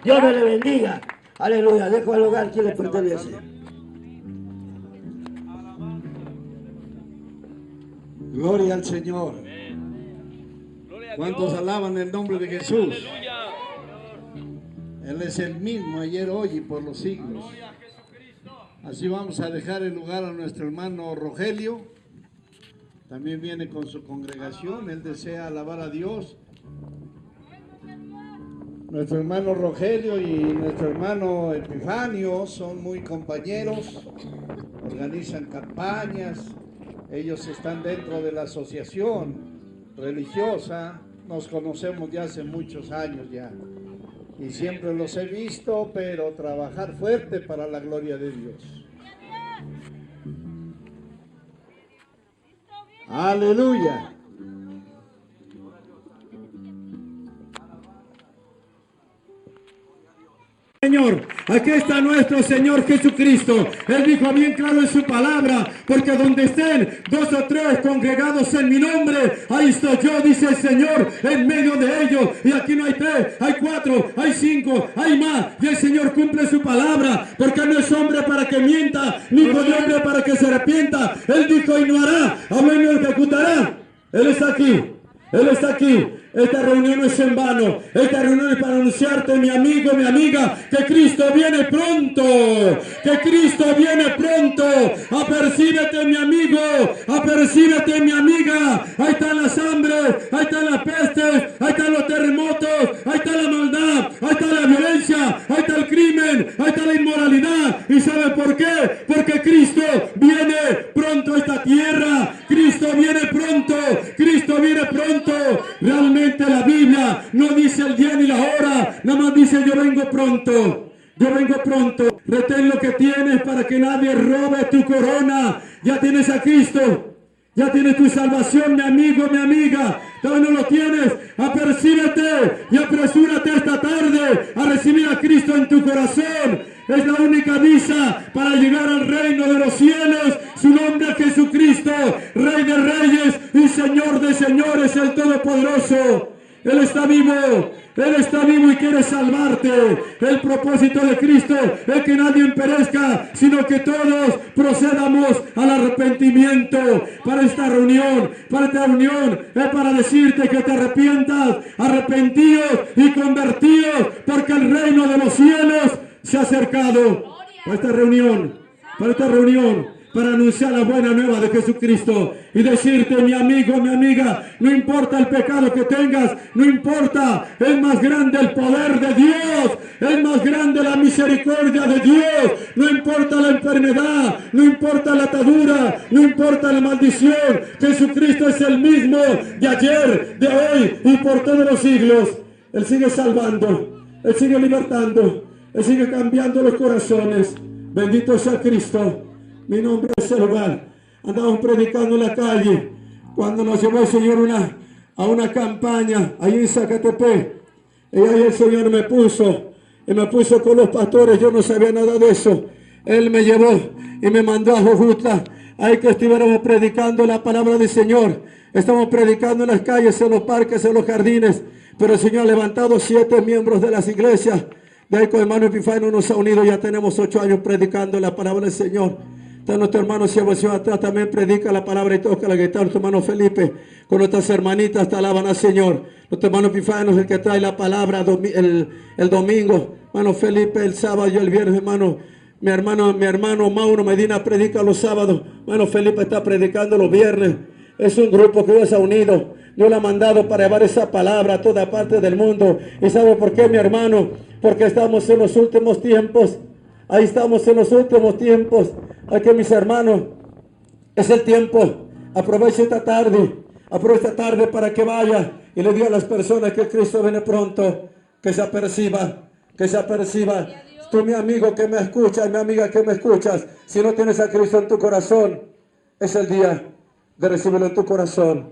Dios me le bendiga. Aleluya. Dejo el hogar que le pertenece. Gloria al Señor. ¿Cuántos alaban el nombre de Jesús? Él es el mismo ayer, hoy y por los siglos. Así vamos a dejar el lugar a nuestro hermano Rogelio. También viene con su congregación. Él desea alabar a Dios. Nuestro hermano Rogelio y nuestro hermano Epifanio son muy compañeros. Organizan campañas. Ellos están dentro de la asociación religiosa. Nos conocemos ya hace muchos años ya. Y siempre los he visto, pero trabajar fuerte para la gloria de Dios. Aleluya. Señor, aquí está nuestro Señor Jesucristo. Él dijo bien claro en su palabra, porque donde estén 2 o 3 congregados en mi nombre, ahí estoy yo, dice el Señor, en medio de ellos. Y aquí no hay 3, hay 4, hay 5, hay más. Y el Señor cumple su palabra, porque no es hombre para que mienta, ni hijo de hombre para que se arrepienta. Él dijo y no hará, habló y no ejecutará. Él está aquí. Él está aquí. Esta reunión no es en vano. Esta reunión es para anunciarte, mi amigo, mi amiga, que Cristo viene pronto. Que Cristo viene pronto. Apercíbete, mi amigo. Apercíbete, mi amiga. Ahí están las hambres. Ahí están las pestes. Ahí están los terremotos. Ahí está la maldad. Ahí está la violencia. Ahí está el crimen. Ahí está la inmoralidad. ¿Y sabe por qué? Porque Cristo viene pronto a esta tierra. Cristo viene pronto. Cristo viene pronto. Realmente la Biblia no dice el día ni la hora, nada más dice yo vengo pronto. Yo vengo pronto. Retén lo que tienes para que nadie robe tu corona. Ya tienes a Cristo. Ya tienes tu salvación, mi amigo, mi amiga. Todavía no lo tienes. Apercíbete y apresúrate esta tarde a recibir a Cristo en tu corazón. Es la única visa para llegar al reino de los cielos. Su nombre es Jesucristo, Rey de reyes y Señor de señores, el Todopoderoso. Él está vivo. Él está vivo y quiere salvarte. El propósito de Cristo es que nadie perezca, sino que todos procedamos al arrepentimiento. Para esta reunión es para decirte que te arrepientas, arrepentidos y convertidos, porque el reino de los cielos se ha acercado. Para esta reunión, para anunciar la buena nueva de Jesucristo y decirte, mi amigo, mi amiga, no importa el pecado que tengas, no importa, es más grande el poder de Dios, es más grande la misericordia de Dios, no importa la enfermedad, no importa la atadura, no importa la maldición, Jesucristo es el mismo de ayer, de hoy y por todos los siglos. Él sigue salvando, Él sigue libertando, Él sigue cambiando los corazones. Bendito sea Cristo. Mi nombre es el hogar. Andamos predicando en la calle. Cuando nos llevó el Señor a una campaña ahí en Zacatepec. Y ahí el Señor me puso con los pastores. Yo no sabía nada de eso. Él me llevó y me mandó a Jojutla. Ahí que estuviéramos predicando la palabra del Señor. Estamos predicando en las calles, en los parques, en los jardines. Pero el Señor ha levantado 7 miembros de las iglesias. De ahí con el hermano Epifanio nos ha unido. Ya tenemos 8 años predicando la palabra del Señor. Está nuestro hermano Sebastián atrás, también predica la palabra y toca la guitarra. Nuestro hermano Felipe con nuestras hermanitas te alaban al Señor. Nuestro hermano Epifanio es el que trae la palabra el domingo. Hermano Felipe el sábado y el viernes, hermano. Mi hermano Mauro Medina predica los sábados. Hermano Felipe está predicando los viernes. Es un grupo que Dios ha unido. Dios lo ha mandado para llevar esa palabra a toda parte del mundo. ¿Y sabe por qué, mi hermano? Porque estamos en los últimos tiempos. Ahí estamos en los últimos tiempos. Aquí, mis hermanos, es el tiempo. Aprovecha esta tarde para que vaya y le diga a las personas que Cristo viene pronto, que se aperciba. Tú, mi amigo que me escuchas, mi amiga que me escuchas, si no tienes a Cristo en tu corazón, es el día de recibirlo en tu corazón.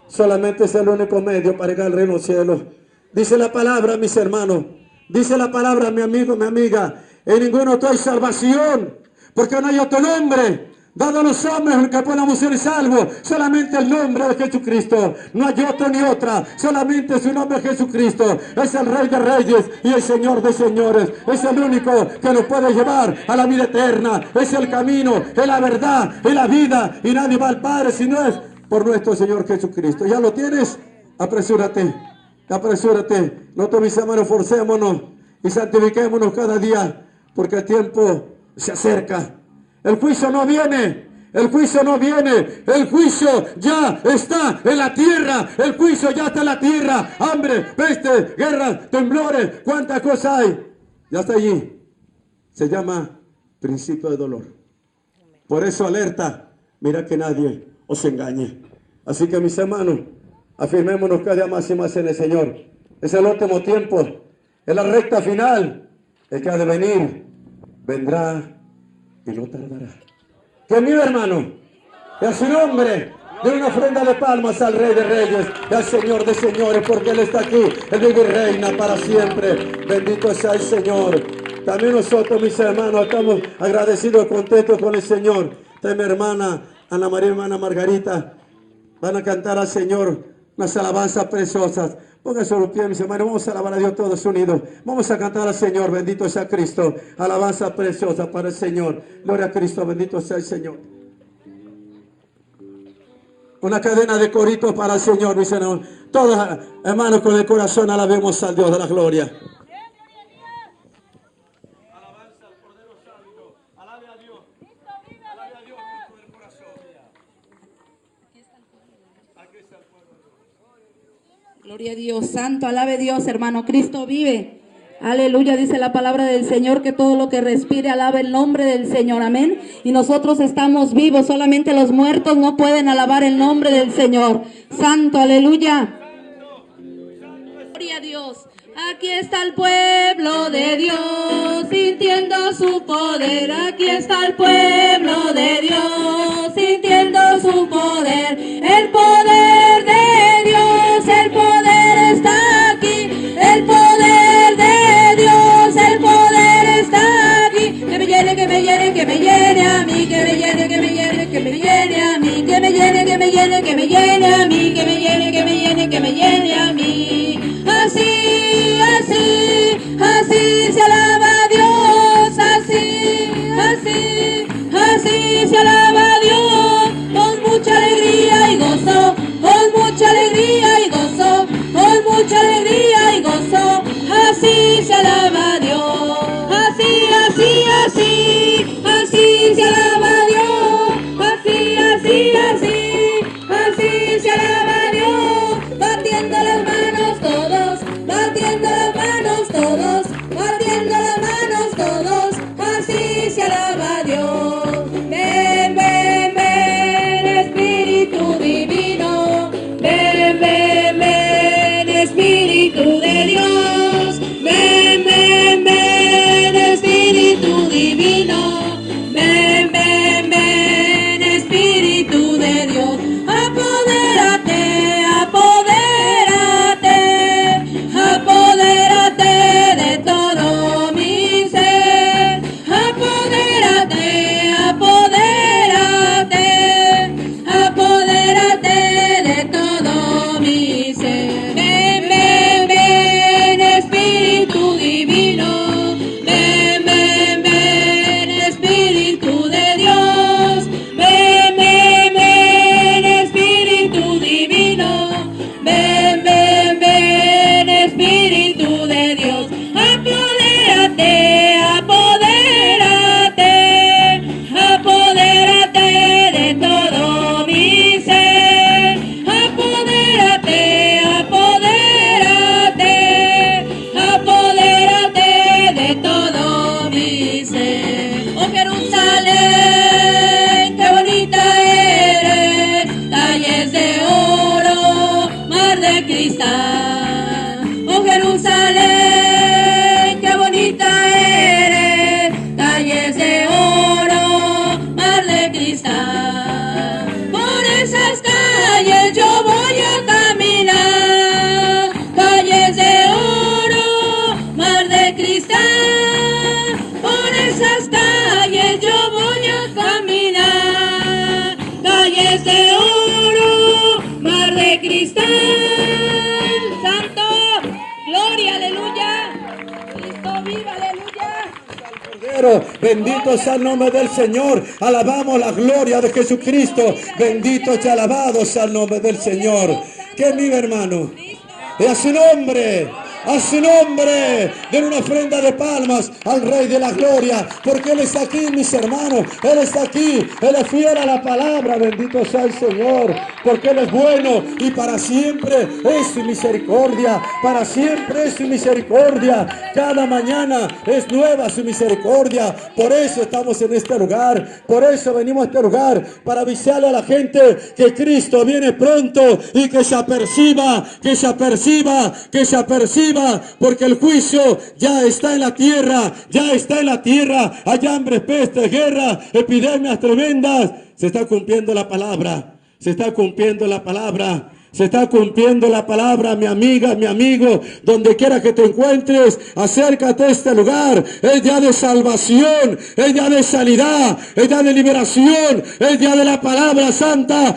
Solamente es el único medio para llegar al reino del cielo. Dice la palabra, mis hermanos, dice la palabra, mi amigo, mi amiga, en ninguno otro hay salvación, porque no hay otro nombre dado a los hombres que podamos ser salvos, solamente el nombre de Jesucristo. No hay otro ni otra, solamente su nombre Jesucristo. Es el Rey de Reyes y el Señor de Señores. Es el único que nos puede llevar a la vida eterna. Es el camino, es la verdad, es la vida. Y nadie va al Padre si no es por nuestro Señor Jesucristo. ¿Ya lo tienes? Apresúrate, apresúrate. Nosotros, mis hermanos, forcémonos y santifiquémonos cada día, porque el tiempo se acerca. El juicio no viene, el juicio no viene, el juicio ya está en la tierra, el juicio ya está en la tierra. Hambre, peste, guerras, temblores, cuántas cosas hay. Ya está allí. Se llama principio de dolor. Por eso alerta, mira que nadie os engañe. Así que, mis hermanos, afirmémonos cada día más y más en el Señor. Es el último tiempo, es la recta final. El que ha de venir, vendrá y no tardará. Que mi hermano, y a su nombre, de una ofrenda de palmas al Rey de Reyes y al Señor de Señores, porque Él está aquí, Él vive y reina para siempre. Bendito sea el Señor. También nosotros, mis hermanos, estamos agradecidos y contentos con el Señor. Esta es mi hermana Ana María, hermana Margarita, van a cantar al Señor unas alabanzas preciosas. Pónganse los pies, mis hermanos, vamos a alabar a Dios todos unidos. Vamos a cantar al Señor, bendito sea Cristo. Alabanza preciosa para el Señor. Gloria a Cristo, bendito sea el Señor. Una cadena de coritos para el Señor, mis hermanos. Todos, hermanos, con el corazón alabemos al Dios de la gloria. Gloria a Dios, santo, alabe Dios, hermano, Cristo vive. Aleluya, dice la palabra del Señor, que todo lo que respire alabe el nombre del Señor, amén. Y nosotros estamos vivos, solamente los muertos no pueden alabar el nombre del Señor. Santo, aleluya. Gloria a Dios. Aquí está el pueblo de Dios, sintiendo su poder. Aquí está el pueblo de Dios, sintiendo su poder. El poder de Dios, el poder está aquí. El poder de Dios, el poder está aquí. Que me llene, que me llene, que me llene a mí. Que me llene, que me llene, que me llene a mí. Que me llene, que me llene, que me llene a mí. Que me llene, que me llene, que me llene a mí. Así, así, así se alaba a Dios, así, así, así se alaba a Dios, con mucha alegría y gozo, con mucha alegría y gozo, con mucha alegría y gozo, así se alaba a Dios, así, así, así, así se alaba a Dios, así, así, así, así se alaba a Dios, batiendo las manos todos, batiendo las manos todos, batiendo las manos todos, así se alaba a Dios. Ven, ven, ven, Espíritu Divino, ven, ven, ven, Espíritu de Dios, ven, ven, ven, Espíritu Divino, ven, ven, ven, Espíritu de Dios, apodérate, apodérate, apodérate de todo mi ser, apodérate, apodérate, apodérate de todo mi ser. Ven, ven, ven, Espíritu Divino, ven, ven, ven, Espíritu de Dios, ven, ven, ven, Espíritu Divino, ven, ven, ven, Espíritu de Dios, apodérate, apodérate, apodérate de todo mi ser, apodérate, apodérate, apodérate de todo mi ser. Oh Jerusalén, qué bonita eres, calles de oro, mar de cristal. Oh Jerusalén, qué bonita eres, calles de oro, mar de cristal. Por esas calles yo voy a caminar, calles de oro, mar de cristal. Por esas calles yo voy a caminar. vive, aleluya. Cordero, bendito sea el nombre del Señor. Alabamos la gloria de Jesucristo. Bendito y alabado sea el nombre del Señor. ¿Quién vive, hermano? Y a su nombre. A su nombre, den una ofrenda de palmas al Rey de la Gloria, porque Él está aquí, mis hermanos, Él está aquí, Él es fiel a la palabra, bendito sea el Señor, porque Él es bueno y para siempre es su misericordia, para siempre es su misericordia, cada mañana es nueva su misericordia, por eso estamos en este lugar, por eso venimos a este lugar, para avisarle a la gente que Cristo viene pronto y que se aperciba, que se aperciba, que se aperciba, porque el juicio ya está en la tierra, ya está en la tierra. Hay hambre, peste, guerra, epidemias tremendas. Se está cumpliendo la palabra, se está cumpliendo la palabra. Se está cumpliendo la palabra, mi amiga, mi amigo, donde quiera que te encuentres, acércate a este lugar. Es día de salvación, es día de sanidad, es día de liberación, es día de la palabra santa.